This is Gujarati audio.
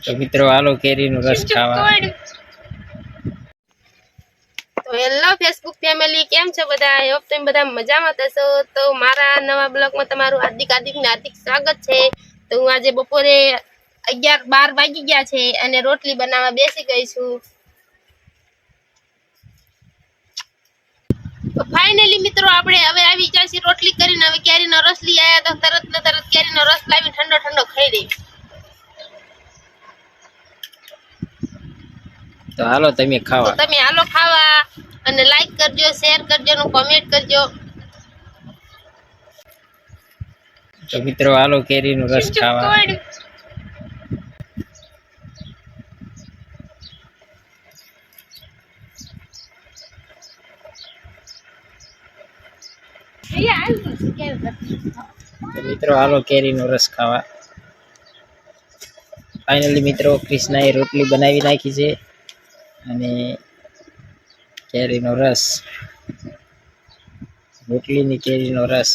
તો મિત્રો હાલો કેરીનો રસ ખાવા। તો હેલો ફેસબુક ફેમિલી, કેમ છો બધા? આઈ હોપ તમે બધા મજામાં હશો। તો મારા નવા બ્લોગમાં તમારું હાર્દિક સ્વાગત છે। તો હું આજે બપોરે 11-12 વાગી ગયા છે અને રોટલી બનાવવા બેસી ગઈ છું। તો ફાઇનલી મિત્રો આપણે હવે આવી જશે રોટલી કરીને। હવે કેરીનો રસ લઈ આવ્યા તો તરત ને તરત કેરીનો રસ લાવી ઠંડો ઠંડો ખાઈ લઈ। તો હાલો તમે ખાવા। તો તમે હાલો ખાવા અને લાઈક કરજો, શેર કરજો અને કોમેન્ટ કરજો। તો મિત્રો હાલો કેરીનો રસ ખાવા। તો મિત્રો હાલો કેરીનો રસ ખાવા। ફાઇનલી મિત્રો કૃષ્ણાએ રોટલી બનાવી નાખી છે અને કેરીનો રસ, રોટલીની કેરીનો રસ।